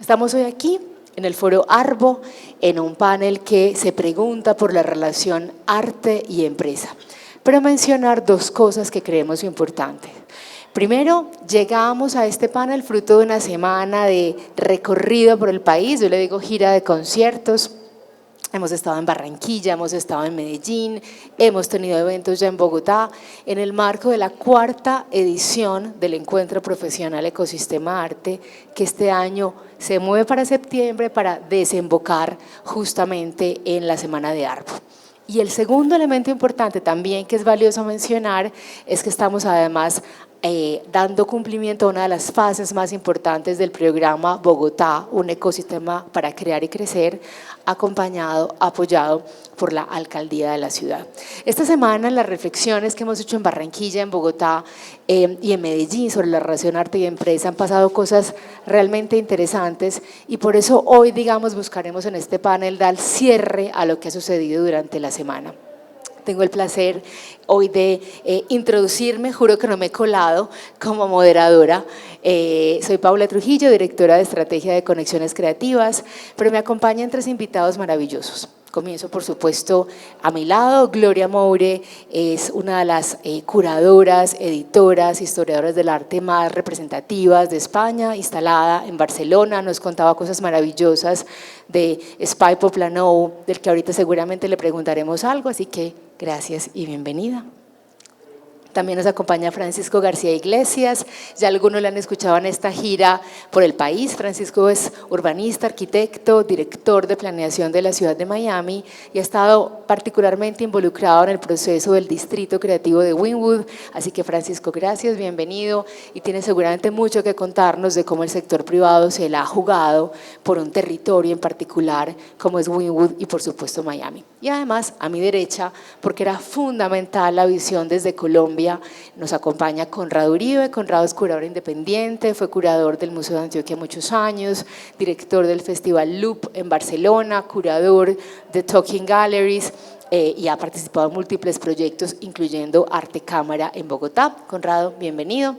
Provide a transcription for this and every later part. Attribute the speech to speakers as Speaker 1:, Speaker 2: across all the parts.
Speaker 1: Estamos hoy aquí en el Foro Arbo, en un panel que se pregunta por la relación arte y empresa. Pero mencionar dos cosas que creemos importantes. Primero, llegamos a este panel fruto de una semana de recorrido por el país, yo le digo gira de conciertos. Hemos estado en Barranquilla, hemos estado en Medellín, hemos tenido eventos ya en Bogotá, en el marco de la 4ª edición del Encuentro Profesional Ecosistema Arte, que este año se mueve para septiembre para desembocar justamente en la Semana de Arbo. Y el segundo elemento importante también que es valioso mencionar es que estamos además dando cumplimiento a una de las fases más importantes del programa Bogotá, un ecosistema para crear y crecer, acompañado, apoyado por la alcaldía de la ciudad. Esta semana las reflexiones que hemos hecho en Barranquilla, en Bogotá y en Medellín sobre la relación arte y empresa han pasado cosas realmente interesantes y por eso hoy, digamos, buscaremos en este panel dar cierre a lo que ha sucedido durante la semana. Tengo el placer hoy de introducirme, juro que no me he colado como moderadora. Soy Paula Trujillo, directora de Estrategia de Conexiones Creativas, pero me acompañan 3 invitados maravillosos. Comienzo, por supuesto, a mi lado. Gloria Moure es una de las curadoras, editoras, historiadoras del arte más representativas de España, instalada en Barcelona. Nos contaba cosas maravillosas de Espai Poblenou, del que ahorita seguramente le preguntaremos algo, así que gracias y bienvenida. También nos acompaña Francisco García Iglesias, ya algunos lo han escuchado en esta gira por el país. Francisco es urbanista, arquitecto, director de planeación de la ciudad de Miami y ha estado particularmente involucrado en el proceso del distrito creativo de Wynwood. Así que Francisco, gracias, bienvenido y tiene seguramente mucho que contarnos de cómo el sector privado se la ha jugado por un territorio en particular como es Wynwood y por supuesto Miami. Y además a mi derecha, porque era fundamental la visión desde Colombia, nos acompaña Conrado Uribe. Conrado es curador independiente, fue curador del Museo de Antioquia muchos años, director del Festival Loop en Barcelona, curador de Talking Galleries y ha participado en múltiples proyectos, incluyendo Arte Cámara en Bogotá. Conrado, bienvenido.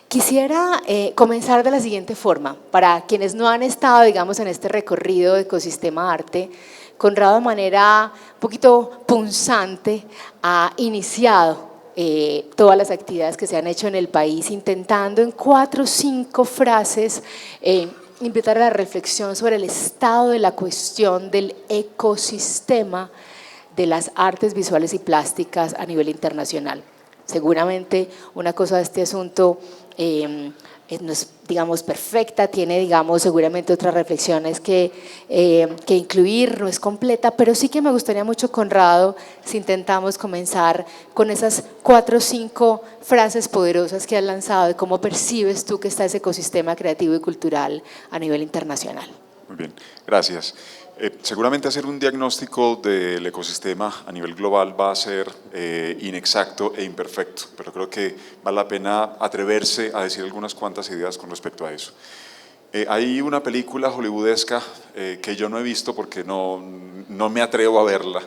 Speaker 1: Quisiera comenzar de la siguiente forma. Para quienes no han estado, digamos, en este recorrido de Ecosistema Arte, Conrado de manera un poquito punzante ha iniciado todas las actividades que se han hecho en el país, intentando en 4 o 5 frases invitar a la reflexión sobre el estado de la cuestión del ecosistema de las artes visuales y plásticas a nivel internacional. Seguramente una cosa de este asunto no es, digamos, perfecta, tiene, digamos, seguramente otras reflexiones que incluir, no es completa, pero sí que me gustaría mucho, Conrado, si intentamos comenzar con esas 4 o 5 frases poderosas que has lanzado de cómo percibes tú que está ese ecosistema creativo y cultural a nivel internacional.
Speaker 2: Muy bien, gracias. Seguramente hacer un diagnóstico del ecosistema a nivel global va a ser inexacto e imperfecto, pero creo que vale la pena atreverse a decir algunas cuantas ideas con respecto a eso. Hay una película hollywoodesca que yo no he visto porque no me atrevo a verla,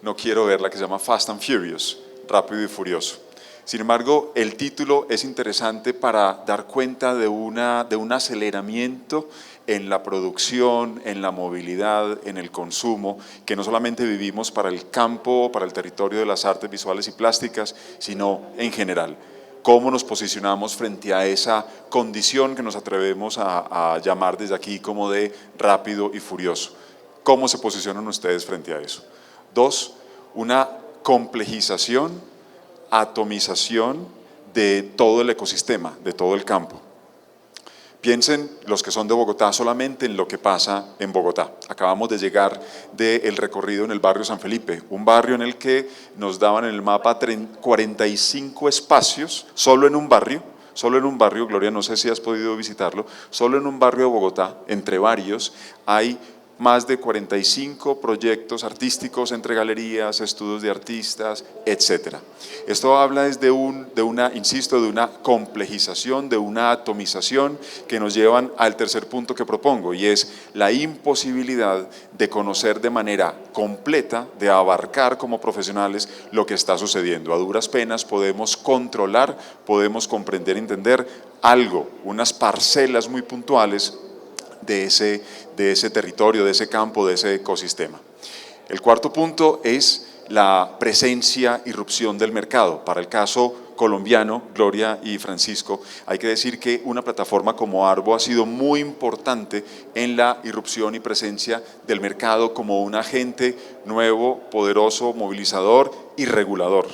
Speaker 2: no quiero verla, que se llama Fast and Furious, Rápido y Furioso. Sin embargo, el título es interesante para dar cuenta de un aceleramiento en la producción, en la movilidad, en el consumo, que no solamente vivimos para el campo, para el territorio de las artes visuales y plásticas, sino en general. ¿Cómo nos posicionamos frente a esa condición que nos atrevemos a llamar desde aquí como de rápido y furioso? ¿Cómo se posicionan ustedes frente a eso? 2, una complejización, atomización de todo el ecosistema, de todo el campo. Piensen los que son de Bogotá solamente en lo que pasa en Bogotá. Acabamos de llegar del recorrido en el barrio San Felipe, un barrio en el que nos daban en el mapa 45 espacios, solo en un barrio, Gloria, no sé si has podido visitarlo, solo en un barrio de Bogotá, entre varios, hay más de 45 proyectos artísticos entre galerías, estudios de artistas, etc. Esto habla de una complejización, de una atomización que nos llevan al tercer punto que propongo, y es la imposibilidad de conocer de manera completa, de abarcar como profesionales lo que está sucediendo. A duras penas podemos controlar, podemos comprender, entender algo, unas parcelas muy puntuales de ese territorio, de ese campo, de ese ecosistema. El cuarto punto es la presencia, irrupción del mercado. Para el caso colombiano, Gloria y Francisco, hay que decir que una plataforma como Arbo ha sido muy importante en la irrupción y presencia del mercado como un agente nuevo, poderoso, movilizador y regulador.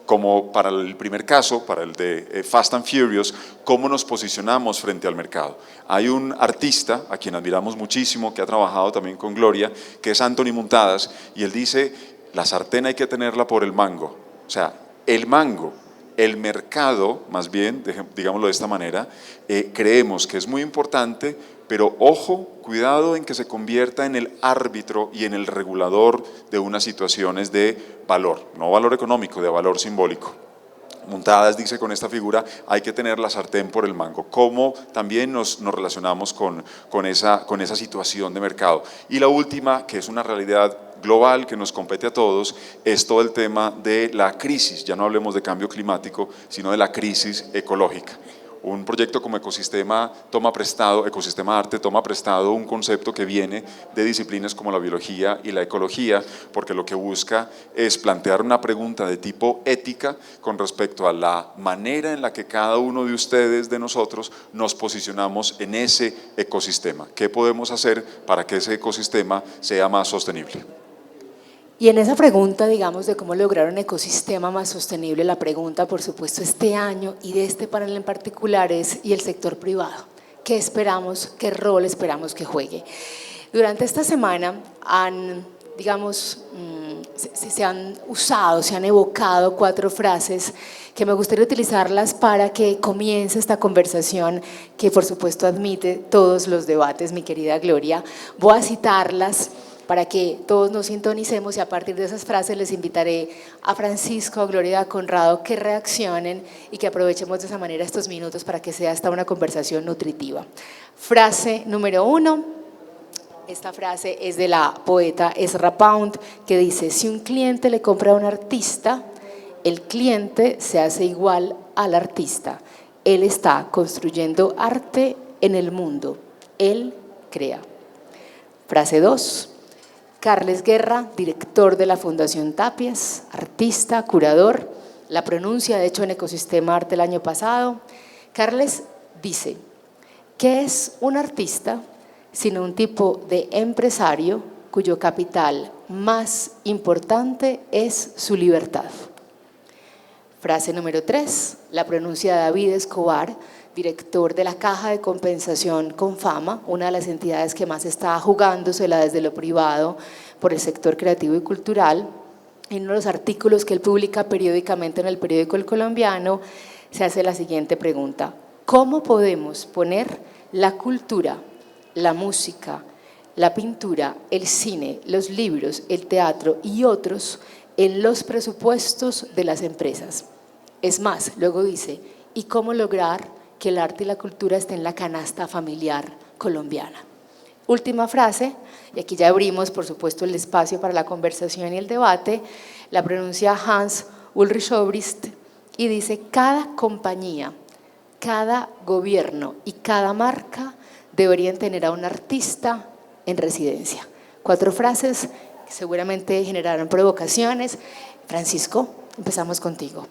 Speaker 2: Como para el primer caso, para el de Fast and Furious, cómo nos posicionamos frente al mercado. Hay un artista a quien admiramos muchísimo, que ha trabajado también con Gloria, que es Anthony Muntadas, y él dice: la sartén hay que tenerla por el mango. O sea, el mango, el mercado, más bien, digámoslo de esta manera, creemos que es muy importante, pero ojo, cuidado en que se convierta en el árbitro y en el regulador de unas situaciones de valor, no valor económico, de valor simbólico. Muntadas dice con esta figura: hay que tener la sartén por el mango. ¿Cómo también nos relacionamos con esa situación de mercado? Y la última, que es una realidad global que nos compete a todos, es todo el tema de la crisis. Ya no hablemos de cambio climático, sino de la crisis ecológica. Un proyecto como Ecosistema Arte toma prestado un concepto que viene de disciplinas como la biología y la ecología, porque lo que busca es plantear una pregunta de tipo ética con respecto a la manera en la que cada uno de ustedes, de nosotros, nos posicionamos en ese ecosistema. ¿Qué podemos hacer para que ese ecosistema sea más sostenible?
Speaker 1: Y en esa pregunta, digamos, de cómo lograr un ecosistema más sostenible, la pregunta, por supuesto, este año y de este panel en particular es: ¿y el sector privado? ¿Qué esperamos? ¿Qué rol esperamos que juegue? Durante esta semana se han usado, se han evocado 4 frases que me gustaría utilizarlas para que comience esta conversación que, por supuesto, admite todos los debates, mi querida Gloria. Voy a citarlas para que todos nos sintonicemos, y a partir de esas frases les invitaré a Francisco, a Gloria y a Conrado que reaccionen y que aprovechemos de esa manera estos minutos para que sea esta una conversación nutritiva. Frase número 1, esta frase es de la poeta Ezra Pound, que dice: si un cliente le compra a un artista, el cliente se hace igual al artista. Él está construyendo arte en el mundo, él crea. Frase 2, Carles Guerra, director de la Fundación Tapias, artista, curador, la pronuncia de hecho en Ecosistema Arte el año pasado. Carles dice: ¿qué es un artista sino un tipo de empresario cuyo capital más importante es su libertad? Frase número 3, la pronuncia de David Escobar, director de la Caja de Compensación Confama, una de las entidades que más está jugándosela desde lo privado por el sector creativo y cultural. En uno de los artículos que él publica periódicamente en el periódico El Colombiano, se hace la siguiente pregunta: ¿cómo podemos poner la cultura, la música, la pintura, el cine, los libros, el teatro y otros en los presupuestos de las empresas? Es más, luego dice: ¿y cómo lograr que el arte y la cultura estén en la canasta familiar colombiana? Última frase, y aquí ya abrimos por supuesto el espacio para la conversación y el debate, la pronuncia Hans Ulrich Obrist y dice: cada compañía, cada gobierno y cada marca deberían tener a un artista en residencia. 4 frases que seguramente generaron provocaciones. Francisco, empezamos contigo.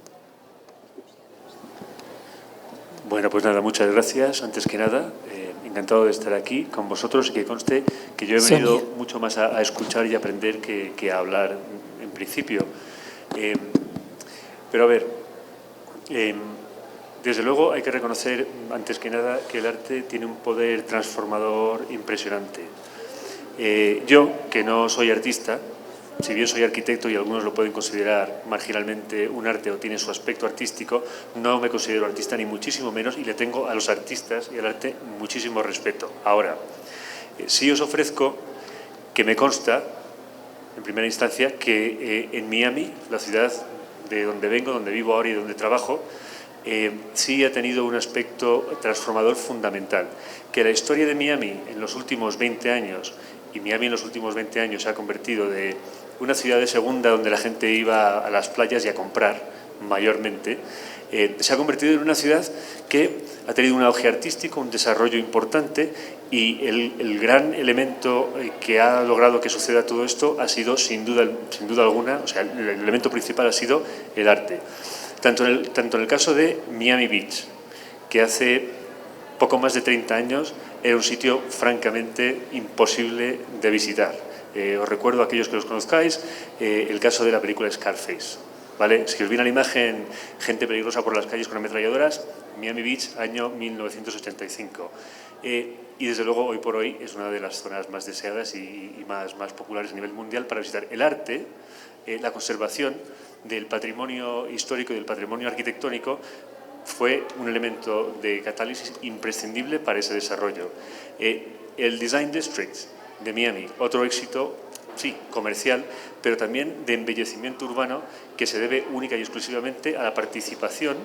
Speaker 3: Bueno, pues nada, muchas gracias. Antes que nada, encantado de estar aquí con vosotros, y que conste que yo he venido mucho más a escuchar y aprender que a hablar en principio. Pero a ver, desde luego hay que reconocer, antes que nada, que el arte tiene un poder transformador impresionante. Yo, que no soy artista, si bien soy arquitecto y algunos lo pueden considerar marginalmente un arte o tiene su aspecto artístico, no me considero artista ni muchísimo menos, y le tengo a los artistas y al arte muchísimo respeto. Ahora, sí os ofrezco que me consta, en primera instancia, que en Miami, la ciudad de donde vengo, donde vivo ahora y donde trabajo, sí ha tenido un aspecto transformador fundamental. Que la historia de Miami en los últimos 20 años, y Miami en los últimos 20 años se ha convertido de una ciudad de segunda donde la gente iba a las playas y a comprar mayormente, Se ha convertido en una ciudad que ha tenido un auge artístico, un desarrollo importante, y el gran elemento que ha logrado que suceda todo esto ha sido, sin duda alguna, o sea, el elemento principal ha sido el arte. Tanto en el caso de Miami Beach, que hace poco más de 30 años era un sitio francamente imposible de visitar. Os recuerdo a aquellos que los conozcáis el caso de la película Scarface. ¿Vale? Si os viene a la imagen gente peligrosa por las calles con ametralladoras, Miami Beach, año 1985. Y desde luego hoy por hoy es una de las zonas más deseadas y más populares a nivel mundial para visitar. El arte, la conservación del patrimonio histórico y del patrimonio arquitectónico fue un elemento de catálisis imprescindible para ese desarrollo. El Design District de Miami, otro éxito, sí, comercial, pero también de embellecimiento urbano que se debe única y exclusivamente a la participación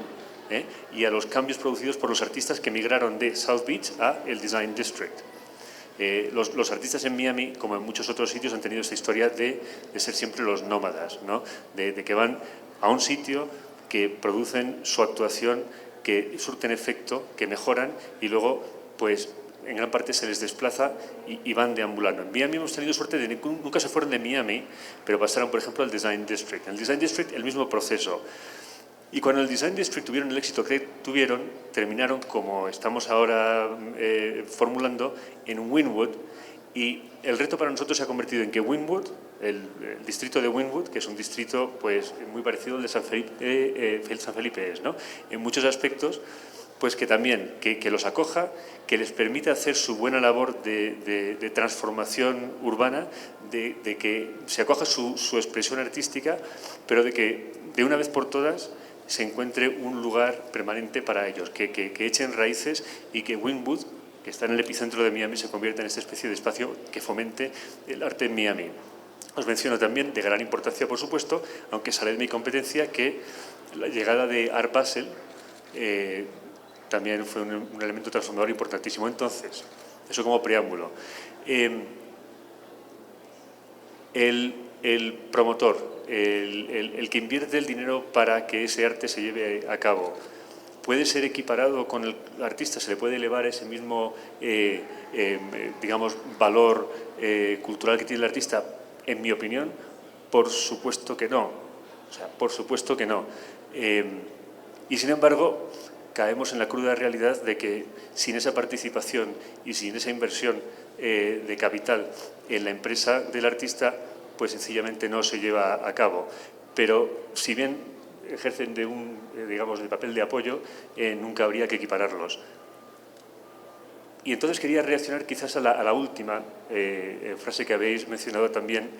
Speaker 3: y a los cambios producidos por los artistas que migraron de South Beach a el Design District. Los artistas en Miami, como en muchos otros sitios, han tenido esta historia de ser siempre los nómadas, ¿no? de que van a un sitio, que producen su actuación, que surten efecto, que mejoran y luego, pues, en gran parte se les desplaza y van deambulando. En Miami hemos tenido suerte de que nunca se fueron de Miami, pero pasaron, por ejemplo, al Design District. En el Design District el mismo proceso. Y cuando el Design District tuvieron el éxito que tuvieron, terminaron, como estamos ahora formulando, en Wynwood. Y el reto para nosotros se ha convertido en que Wynwood, el distrito de Wynwood, que es un distrito pues, muy parecido al de San Felipe es, ¿no? En muchos aspectos, pues que también que los acoja, que les permita hacer su buena labor de transformación urbana, de que se acoja su expresión artística, pero de que de una vez por todas se encuentre un lugar permanente para ellos, que echen raíces y que Wynwood, que está en el epicentro de Miami, se convierta en esta especie de espacio que fomente el arte en Miami. Os menciono también, de gran importancia por supuesto, aunque sale de mi competencia, que la llegada de Art Basel también fue un elemento transformador importantísimo. Entonces, eso como preámbulo. El promotor, el que invierte el dinero para que ese arte se lleve a cabo, ¿puede ser equiparado con el artista? ¿Se le puede elevar ese mismo, digamos, valor cultural que tiene el artista? En mi opinión, por supuesto que no. O sea, por supuesto que no. Y sin embargo, caemos en la cruda realidad de que sin esa participación y sin esa inversión de capital en la empresa del artista, pues sencillamente no se lleva a cabo. Pero si bien ejercen digamos, de papel de apoyo, nunca habría que equipararlos. Y entonces quería reaccionar quizás a la última frase que habéis mencionado también,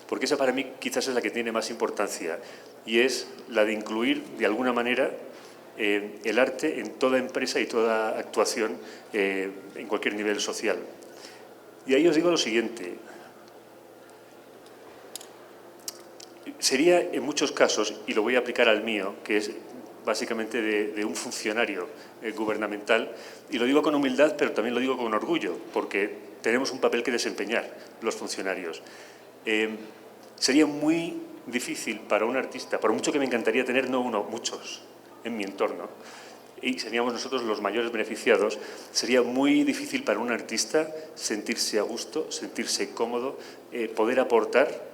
Speaker 3: porque esa para mí quizás es la que tiene más importancia, y es la de incluir de alguna manera el arte en toda empresa y toda actuación en cualquier nivel social. Y ahí os digo lo siguiente. Sería en muchos casos, y lo voy a aplicar al mío, que es básicamente de un funcionario gubernamental, y lo digo con humildad, pero también lo digo con orgullo, porque tenemos un papel que desempeñar los funcionarios. Sería muy difícil para un artista, por mucho que me encantaría tener, no uno, muchos en mi entorno, y seríamos nosotros los mayores beneficiados, sería muy difícil para un artista sentirse a gusto, sentirse cómodo, poder aportar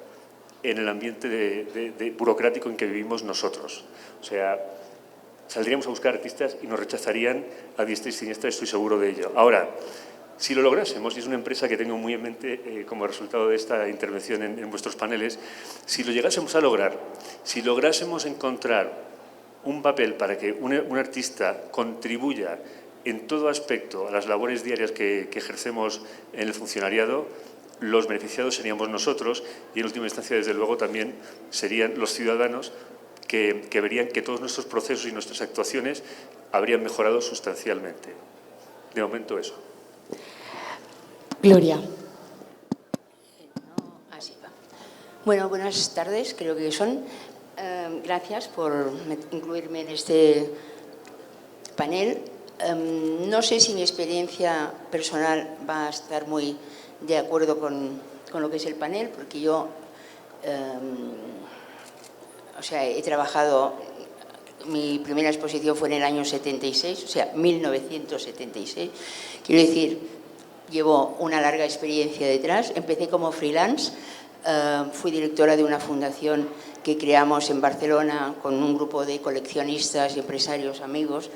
Speaker 3: en el ambiente burocrático en que vivimos nosotros. O sea, saldríamos a buscar artistas y nos rechazarían a diestra y siniestra, estoy seguro de ello. Ahora, si lo lográsemos, y es una empresa que tengo muy en mente como resultado de esta intervención en vuestros paneles, si lo llegásemos a lograr, si lográsemos encontrar un papel para que un artista contribuya en todo aspecto a las labores diarias que ejercemos en el funcionariado, los beneficiados seríamos nosotros y en última instancia, desde luego, también serían los ciudadanos que verían que todos nuestros procesos y nuestras actuaciones habrían mejorado sustancialmente. De momento, eso.
Speaker 1: Gloria.
Speaker 4: Bueno, buenas tardes, creo que son. Gracias por incluirme en este panel. No sé si mi experiencia personal va a estar muy de acuerdo con lo que es el panel, porque yo he trabajado mi primera exposición fue en el año 76, o sea, 1976. Quiero decir, llevo una larga experiencia detrás. Empecé como freelance, fui directora de una fundación que creamos en Barcelona con un grupo de coleccionistas, empresarios, amigos,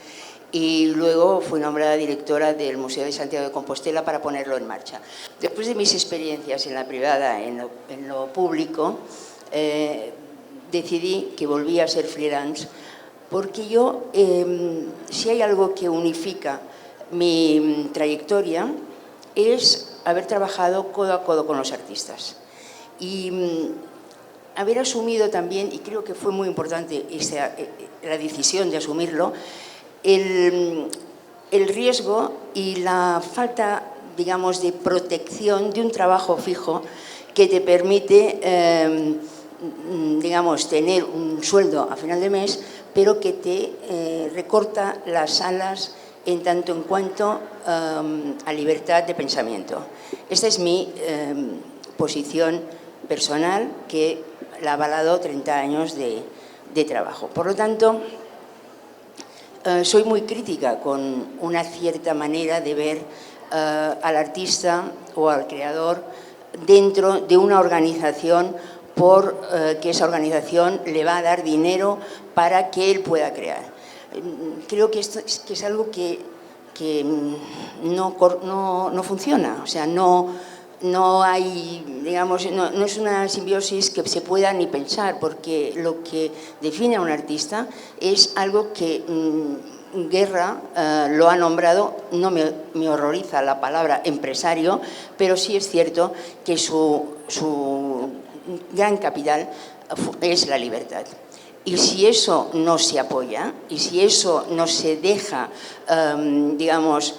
Speaker 4: y luego fui nombrada directora del Museo de Santiago de Compostela para ponerlo en marcha. Después de mis experiencias en la privada, en lo público, decidí que volvía a ser freelance porque yo, si hay algo que unifica mi trayectoria, es haber trabajado codo a codo con los artistas. Y haber asumido también, y creo que fue muy importante la decisión de asumirlo, el riesgo y la falta, digamos, de protección de un trabajo fijo que te permite, digamos, tener un sueldo a final de mes, pero que te recorta las alas en tanto en cuanto a libertad de pensamiento. Esta es mi posición personal, que la ha avalado 30 años de trabajo. Por lo tanto, soy muy crítica con una cierta manera de ver al artista o al creador dentro de una organización que esa organización le va a dar dinero para que él pueda crear. Creo que esto es algo que no funciona, o sea, no hay, digamos, no es una simbiosis que se pueda ni pensar, porque lo que define a un artista es algo que Guerra lo ha nombrado. No me horroriza la palabra empresario, pero sí es cierto que su gran capital es la libertad. Y si eso no se apoya, y si eso no se deja, digamos,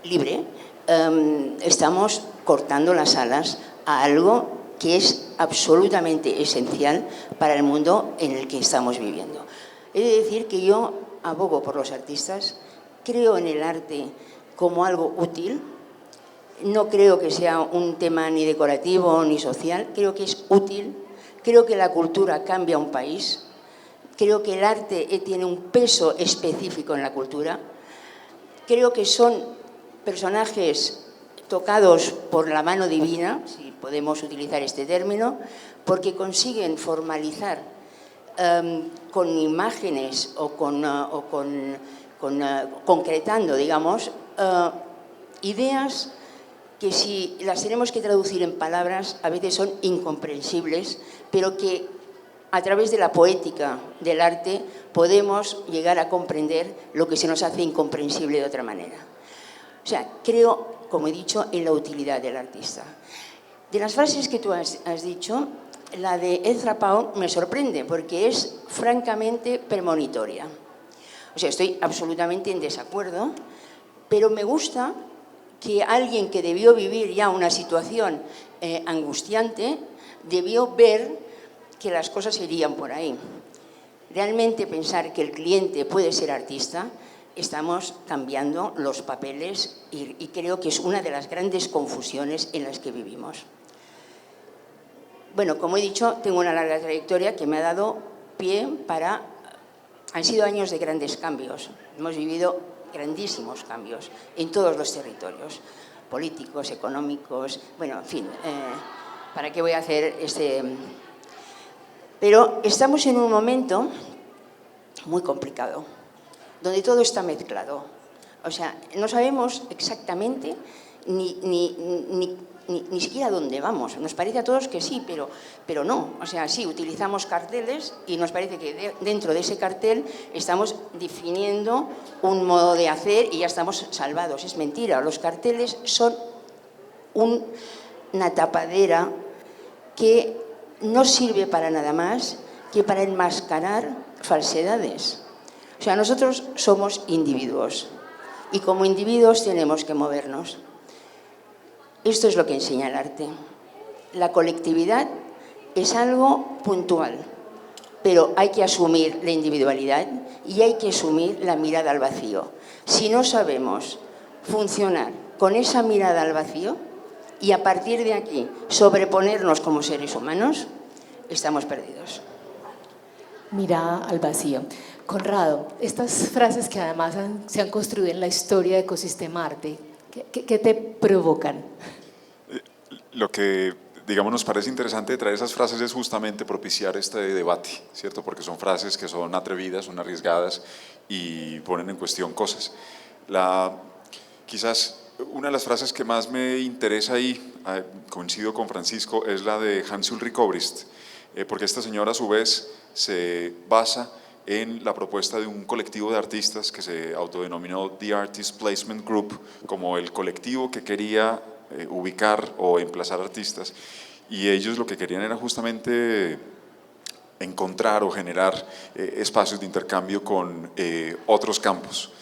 Speaker 4: libre, estamos cortando las alas a algo que es absolutamente esencial para el mundo en el que estamos viviendo. He de decir que yo abogo por los artistas, creo en el arte como algo útil, no creo que sea un tema ni decorativo ni social, creo que es útil, creo que la cultura cambia un país, creo que el arte tiene un peso específico en la cultura, creo que son personajes tocados por la mano divina, si podemos utilizar este término, porque consiguen formalizar con imágenes o concretando, digamos, ideas que si las tenemos que traducir en palabras a veces son incomprensibles, pero que a través de la poética del arte podemos llegar a comprender lo que se nos hace incomprensible de otra manera. O sea, creo, como he dicho, en la utilidad del artista. De las frases que tú has dicho, la de Ezra Pound me sorprende porque es francamente premonitoria. O sea, estoy absolutamente en desacuerdo, pero me gusta que alguien que debió vivir ya una situación angustiante, debió ver que las cosas irían por ahí. Realmente pensar que el cliente puede ser artista, estamos cambiando los papeles y creo que es una de las grandes confusiones en las que vivimos. Bueno, como he dicho, tengo una larga trayectoria que me ha dado pie para... Han sido años de grandes cambios. Hemos vivido grandísimos cambios en todos los territorios, políticos, económicos, bueno, en fin, ¿para qué voy a hacer este...? Pero estamos en un momento muy complicado, donde todo está mezclado. O sea, no sabemos exactamente ni siquiera dónde vamos. Nos parece a todos que sí, pero no. O sea, sí, utilizamos carteles y nos parece que dentro de ese cartel estamos definiendo un modo de hacer y ya estamos salvados. Es mentira, los carteles son una tapadera que no sirve para nada más que para enmascarar falsedades. O sea, nosotros somos individuos y como individuos tenemos que movernos. Esto es lo que enseña el arte. La colectividad es algo puntual, pero hay que asumir la individualidad y hay que asumir la mirada al vacío. Si no sabemos funcionar con esa mirada al vacío y a partir de aquí sobreponernos como seres humanos, estamos perdidos.
Speaker 1: mirada al vacío. Conrado, estas frases que además se han construido en la historia de Ecosistema Arte, ¿qué te provocan?
Speaker 2: Lo que, digamos, nos parece interesante de traer esas frases es justamente propiciar este debate, ¿cierto? Porque son frases que son atrevidas, son arriesgadas y ponen en cuestión cosas. Quizás una de las frases que más me interesa ahí, coincido con Francisco, es la de Hans Ulrich Obrist, porque esta señora a su vez se basa en la propuesta de un colectivo de artistas que se autodenominó The Artist Placement Group, como el colectivo que quería ubicar o emplazar artistas, y ellos lo que querían era justamente encontrar o generar espacios de intercambio con otros campos.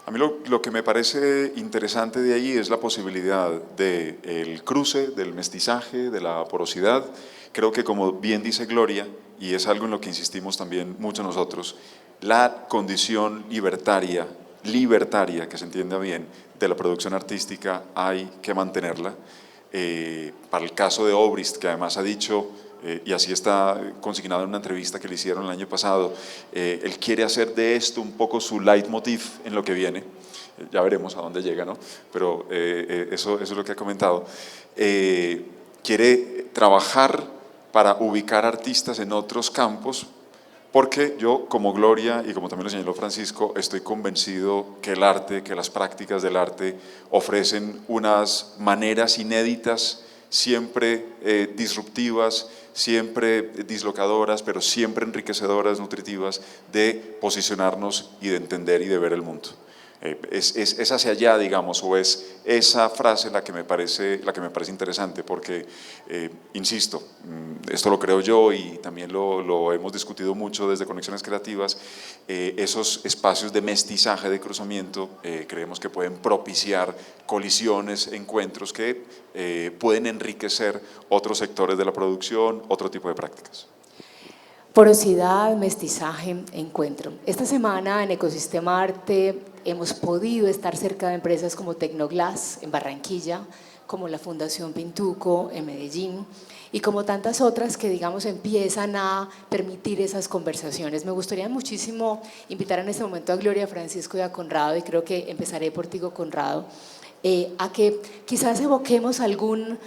Speaker 2: A mí lo que me parece interesante de ahí es la posibilidad del cruce, del mestizaje, de la porosidad. Creo que, como bien dice Gloria, y es algo en lo que insistimos también mucho nosotros, la condición libertaria, que se entienda bien, de la producción artística hay que mantenerla. Para el caso de Obrist, que además ha dicho, y así está consignado en una entrevista que le hicieron el año pasado, él quiere hacer de esto un poco su leitmotiv en lo que viene. Ya veremos a dónde llega, ¿no? Pero eso es lo que ha comentado. Quiere trabajar para ubicar artistas en otros campos, porque yo, como Gloria y como también lo señaló Francisco, estoy convencido que el arte, que las prácticas del arte ofrecen unas maneras inéditas, siempre disruptivas, siempre dislocadoras, pero siempre enriquecedoras, nutritivas, de posicionarnos y de entender y de ver el mundo. Es hacia allá, digamos, o es esa frase la que me parece interesante, porque, insisto, esto lo creo yo y también lo hemos discutido mucho desde Conexiones Creativas, esos espacios de mestizaje, de cruzamiento, creemos que pueden propiciar colisiones, encuentros que pueden enriquecer otros sectores de la producción, otro tipo de prácticas.
Speaker 1: Porosidad, mestizaje, encuentro. Esta semana en Ecosistema Arte hemos podido estar cerca de empresas como Tecnoglass en Barranquilla, como la Fundación Pintuco en Medellín y como tantas otras que, digamos, empiezan a permitir esas conversaciones. Me gustaría muchísimo invitar en este momento a Gloria, a Francisco y a Conrado, y creo que empezaré por ti, Conrado, a que quizás evoquemos algún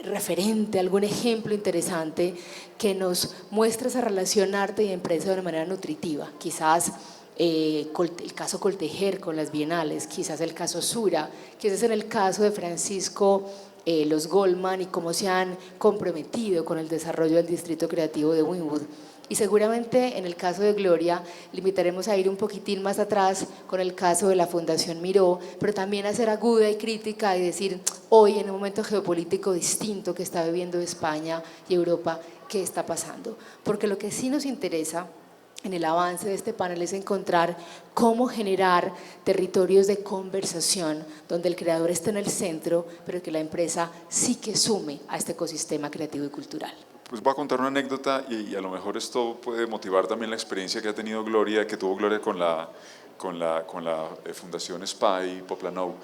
Speaker 1: referente, algún ejemplo interesante que nos muestre esa relación arte y empresa de una manera nutritiva. Quizás el caso Coltejer con las bienales, quizás el caso Sura, quizás en el caso de Francisco, los Goldman y cómo se han comprometido con el desarrollo del distrito creativo de Wynwood. Y seguramente en el caso de Gloria limitaremos a ir un poquitín más atrás con el caso de la Fundación Miró, pero también a ser aguda y crítica y decir, hoy en un momento geopolítico distinto que está viviendo España y Europa, ¿qué está pasando? Porque lo que sí nos interesa en el avance de este panel es encontrar cómo generar territorios de conversación donde el creador esté en el centro, pero que la empresa sí que sume a este ecosistema creativo y cultural.
Speaker 2: Pues voy a contar una anécdota y a lo mejor esto puede motivar también la experiencia que ha tenido Gloria, que tuvo Gloria con la Fundación SPY Poplanou.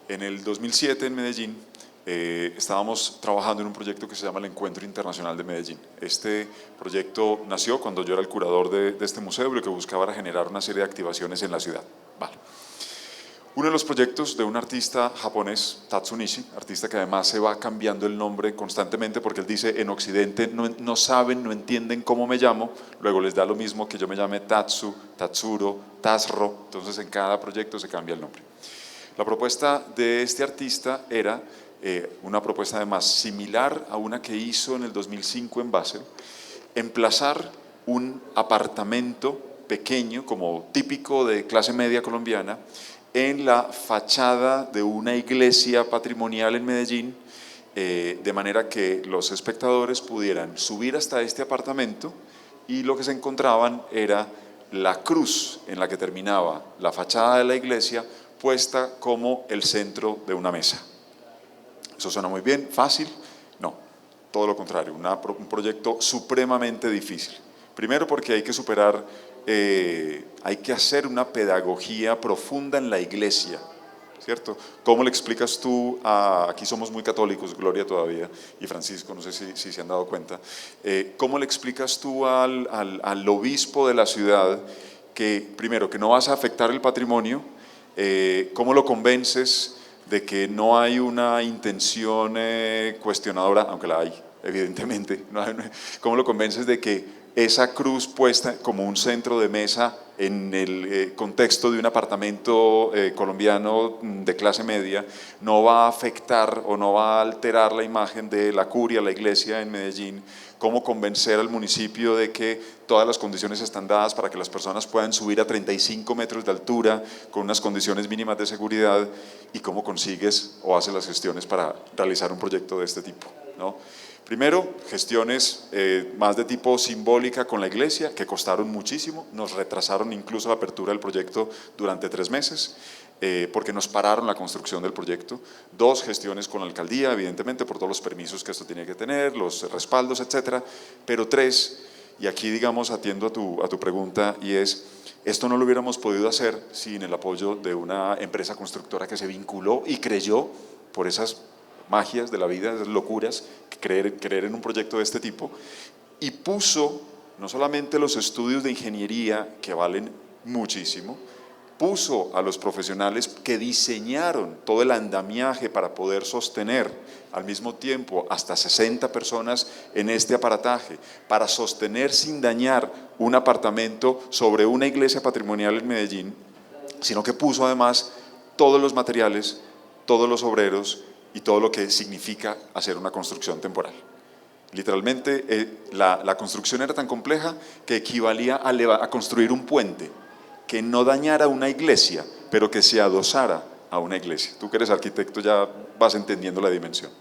Speaker 2: En el 2007 en Medellín estábamos trabajando en un proyecto que se llama el Encuentro Internacional de Medellín. Este proyecto nació cuando yo era el curador de este museo y lo que buscaba era generar una serie de activaciones en la ciudad. Vale. Uno de los proyectos de un artista japonés, Tatsu Nishi, artista que además se va cambiando el nombre constantemente porque él dice, en Occidente no saben, no entienden cómo me llamo, luego les da lo mismo que yo me llame Tatsu, Tatsuro, Tasro, entonces en cada proyecto se cambia el nombre. La propuesta de este artista era una propuesta además similar a una que hizo en el 2005 en Basel, emplazar un apartamento pequeño, como típico de clase media colombiana, en la fachada de una iglesia patrimonial en Medellín, de manera que los espectadores pudieran subir hasta este apartamento y lo que se encontraban era la cruz en la que terminaba la fachada de la iglesia puesta como el centro de una mesa. Eso suena muy bien, fácil, no, todo lo contrario, un proyecto supremamente difícil. Primero porque hay que superar, hay que hacer una pedagogía profunda en la iglesia ¿cierto? ¿Cómo le explicas tú aquí somos muy católicos, Gloria todavía, y Francisco, no sé si se han dado cuenta, ¿cómo le explicas tú al obispo de la ciudad que, primero, que no vas a afectar el patrimonio? ¿Cómo lo convences de que no hay una intención cuestionadora, aunque la hay, evidentemente? ¿Cómo lo convences de que esa cruz puesta como un centro de mesa en el contexto de un apartamento colombiano de clase media no va a afectar o no va a alterar la imagen de la curia, la iglesia en Medellín? ¿Cómo convencer al municipio de que todas las condiciones están dadas para que las personas puedan subir a 35 metros de altura con unas condiciones mínimas de seguridad? ¿Y cómo consigues o haces las gestiones para realizar un proyecto de este tipo, ¿no? Primero, gestiones más de tipo simbólica con la iglesia, que costaron muchísimo, nos retrasaron incluso la apertura del proyecto durante 3 meses, porque nos pararon la construcción del proyecto. 2, gestiones con la alcaldía, evidentemente, por todos los permisos que esto tiene que tener, los respaldos, etcétera. Pero 3, y aquí, digamos, atiendo a tu pregunta, y es, esto no lo hubiéramos podido hacer sin el apoyo de una empresa constructora que se vinculó y creyó por esas magias de la vida, esas locuras, creer en un proyecto de este tipo, y puso no solamente los estudios de ingeniería, que valen muchísimo, puso a los profesionales que diseñaron todo el andamiaje para poder sostener al mismo tiempo hasta 60 personas en este aparataje, para sostener sin dañar un apartamento sobre una iglesia patrimonial en Medellín, sino que puso además todos los materiales, todos los obreros y todo lo que significa hacer una construcción temporal. Literalmente, la construcción era tan compleja que equivalía a construir un puente que no dañara una iglesia, pero que se adosara a una iglesia. Tú que eres arquitecto ya vas entendiendo la dimensión.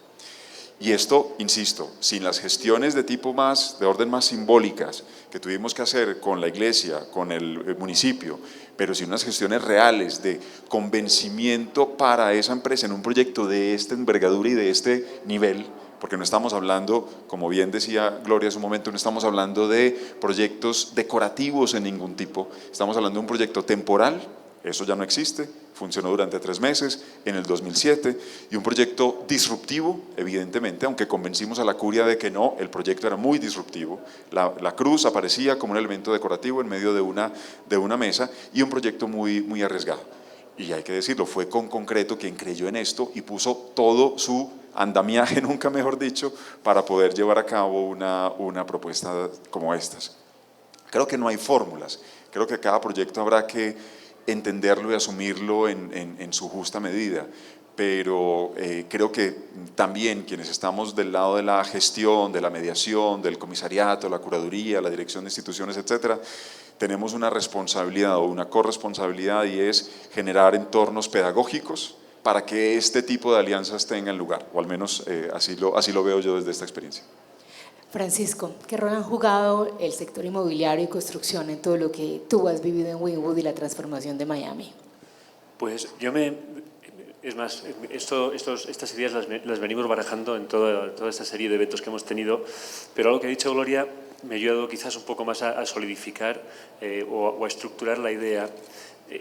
Speaker 2: Y esto, insisto, sin las gestiones de orden más simbólicas que tuvimos que hacer con la iglesia, con el municipio, pero sin unas gestiones reales de convencimiento para esa empresa en un proyecto de esta envergadura y de este nivel, porque no estamos hablando, como bien decía Gloria hace un momento, no estamos hablando de proyectos decorativos en ningún tipo, estamos hablando de un proyecto temporal. Eso ya no existe, funcionó durante 3 meses, en el 2007, y un proyecto disruptivo, evidentemente, aunque convencimos a la curia de que no, el proyecto era muy disruptivo. La cruz aparecía como un elemento decorativo en medio de una mesa, y un proyecto muy arriesgado. Y hay que decirlo, fue con concreto quien creyó en esto y puso todo su andamiaje, nunca mejor dicho, para poder llevar a cabo una propuesta como estas. Creo que no hay fórmulas, creo que cada proyecto habrá que entenderlo y asumirlo en su justa medida, pero creo que también quienes estamos del lado de la gestión, de la mediación, del comisariato, la curaduría, la dirección de instituciones, etcétera, tenemos una responsabilidad o una corresponsabilidad, y es generar entornos pedagógicos para que este tipo de alianzas tengan lugar, o al menos así lo veo yo desde esta experiencia.
Speaker 1: Francisco, ¿qué rol han jugado el sector inmobiliario y construcción en todo lo que tú has vivido en Wynwood y la transformación de Miami?
Speaker 3: Pues es más, estas ideas las venimos barajando en toda esta serie de eventos que hemos tenido, pero algo que ha dicho Gloria me ha ayudado quizás un poco más a solidificar o a estructurar la idea,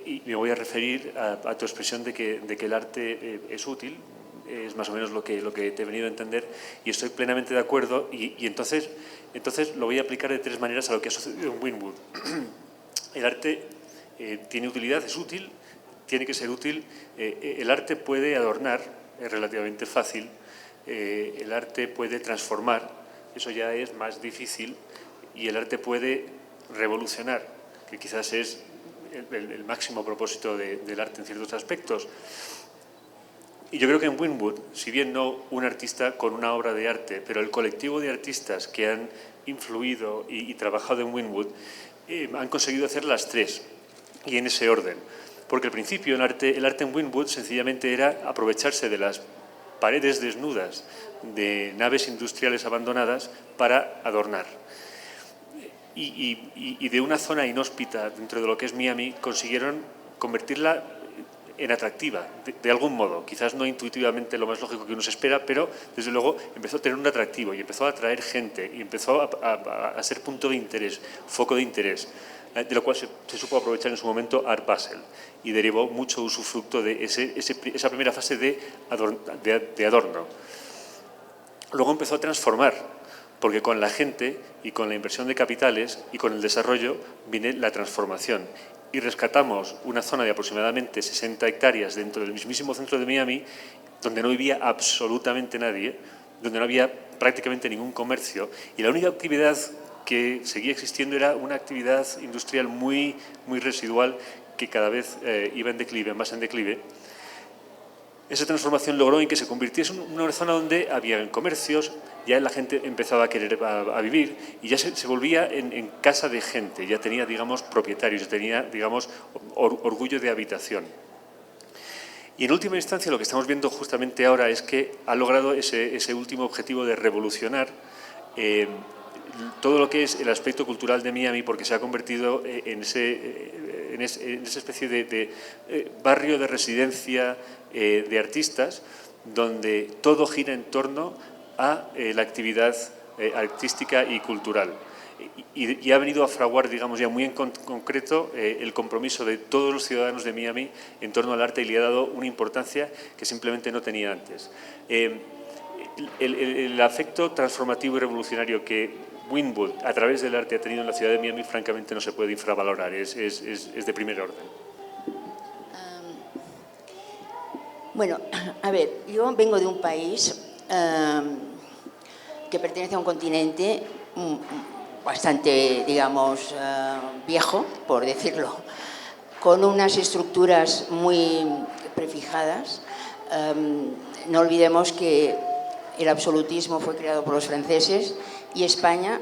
Speaker 3: y me voy a referir a tu expresión de que el arte es útil. Es más o menos lo que te he venido a entender, y estoy plenamente de acuerdo, y entonces lo voy a aplicar de 3 maneras a lo que ha sucedido en Wynwood. El arte tiene utilidad, es útil, tiene que ser útil. El arte puede adornar, es relativamente fácil. El arte puede transformar, eso ya es más difícil. Y el arte puede revolucionar, que quizás es el máximo propósito del arte en ciertos aspectos. Y yo creo que en Wynwood, si bien no un artista con una obra de arte, pero el colectivo de artistas que han influido y trabajado en Wynwood han conseguido hacer las 3, y en ese orden. Porque al principio el arte en Wynwood sencillamente era aprovecharse de las paredes desnudas de naves industriales abandonadas para adornar. Y de una zona inhóspita dentro de lo que es Miami consiguieron convertirla en atractiva, de algún modo, quizás no intuitivamente lo más lógico que uno se espera, pero desde luego empezó a tener un atractivo y empezó a atraer gente y empezó a ser punto de interés, foco de interés. de lo cual se supo aprovechar en su momento Art Basel y derivó mucho usufructo de esa primera fase de adorno. Luego empezó a transformar, porque con la gente y con la inversión de capitales y con el desarrollo viene la transformación. Y rescatamos una zona de aproximadamente 60 hectáreas dentro del mismísimo centro de Miami, donde no vivía absolutamente nadie, donde no había prácticamente ningún comercio, y la única actividad que seguía existiendo era una actividad industrial muy residual que cada vez iba en declive, más en declive. Esa transformación logró en que se convirtiese en una zona donde había comercios, ya la gente empezaba a querer a vivir y ya se volvía en casa de gente, ya tenía, digamos, propietarios, ya tenía, digamos, orgullo de habitación. Y en última instancia lo que estamos viendo justamente ahora es que ha logrado ese último objetivo de revolucionar todo lo que es el aspecto cultural de Miami, porque se ha convertido en esa especie de barrio de residencia de artistas, donde todo gira en torno a la actividad artística y cultural. Y ha venido a fraguar, digamos, ya muy en concreto el compromiso de todos los ciudadanos de Miami en torno al arte, y le ha dado una importancia que simplemente no tenía antes. El afecto transformativo y revolucionario que Wynwood, a través del arte, ha tenido en la ciudad de Miami, francamente no se puede infravalorar, es de primer orden.
Speaker 4: Bueno, a ver, yo vengo de un país que pertenece a un continente bastante, digamos, viejo, por decirlo, con unas estructuras muy prefijadas. No olvidemos que el absolutismo fue creado por los franceses y España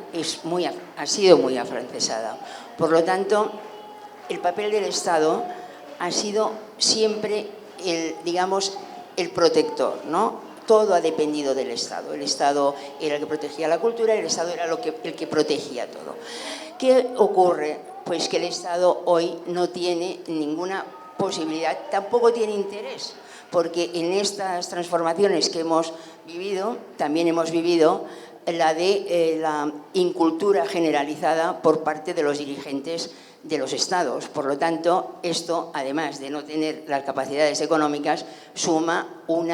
Speaker 4: ha sido muy afrancesada. Por lo tanto, el papel del Estado ha sido siempre el protector, ¿no? Todo ha dependido del Estado. El Estado era el que protegía la cultura y el Estado era el que protegía todo. ¿Qué ocurre? Pues que el Estado hoy no tiene ninguna posibilidad, tampoco tiene interés, porque en estas transformaciones que hemos vivido, también hemos vivido la de la incultura generalizada por parte de los dirigentes de los estados. Por lo tanto, esto, además de no tener las capacidades económicas, suma un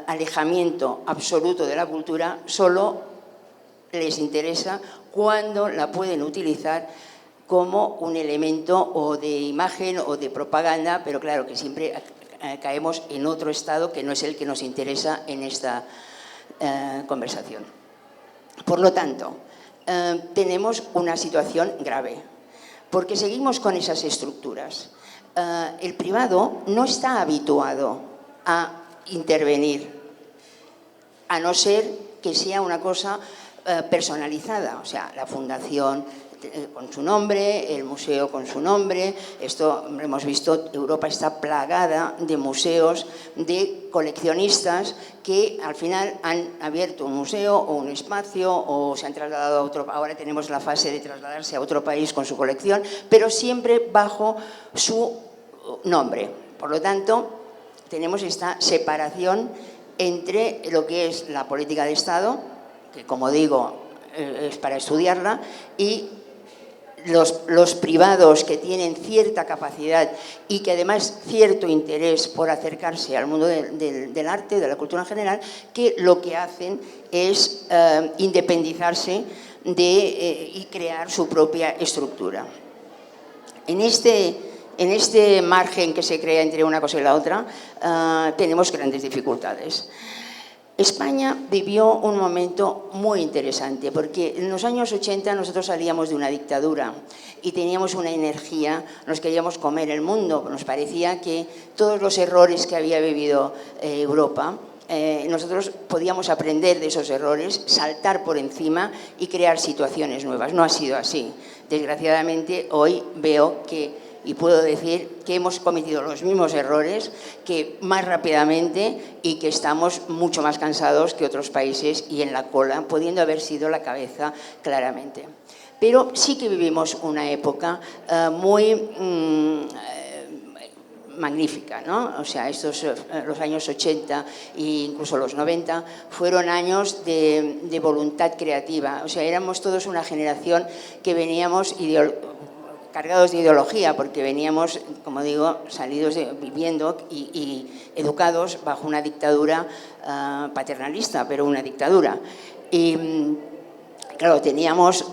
Speaker 4: alejamiento absoluto de la cultura. Solo les interesa cuando la pueden utilizar como un elemento o de imagen o de propaganda, pero claro que siempre caemos en otro estado que no es el que nos interesa en esta conversación. Por lo tanto, tenemos una situación grave, porque seguimos con esas estructuras. El privado no está habituado a intervenir, a no ser que sea una cosa personalizada, o sea, la fundación con su nombre, el museo con su nombre. Esto hemos visto, Europa está plagada de museos, de coleccionistas que al final han abierto un museo o un espacio o se han trasladado a otro. Ahora tenemos la fase de trasladarse a otro país con su colección, pero siempre bajo su nombre. Por lo tanto, tenemos esta separación entre lo que es la política de Estado, que como digo es para estudiarla, y los privados que tienen cierta capacidad y que además cierto interés por acercarse al mundo del arte, de la cultura en general, que lo que hacen es independizarse y crear su propia estructura. En este margen que se crea entre una cosa y la otra, tenemos grandes dificultades. España vivió un momento muy interesante, porque en los años 80 nosotros salíamos de una dictadura y teníamos una energía, nos queríamos comer el mundo. Nos parecía que todos los errores que había vivido Europa, nosotros podíamos aprender de esos errores, saltar por encima y crear situaciones nuevas. No ha sido así. Desgraciadamente, hoy veo y puedo decir que hemos cometido los mismos errores, que más rápidamente, y que estamos mucho más cansados que otros países y en la cola, pudiendo haber sido la cabeza claramente. Pero sí que vivimos una época muy magnífica, ¿no? O sea, los años 80 e incluso los 90 fueron años de voluntad creativa. O sea, éramos todos una generación que veníamos cargados de ideología, porque veníamos, como digo, viviendo y educados bajo una dictadura paternalista, pero una dictadura. Y claro, teníamos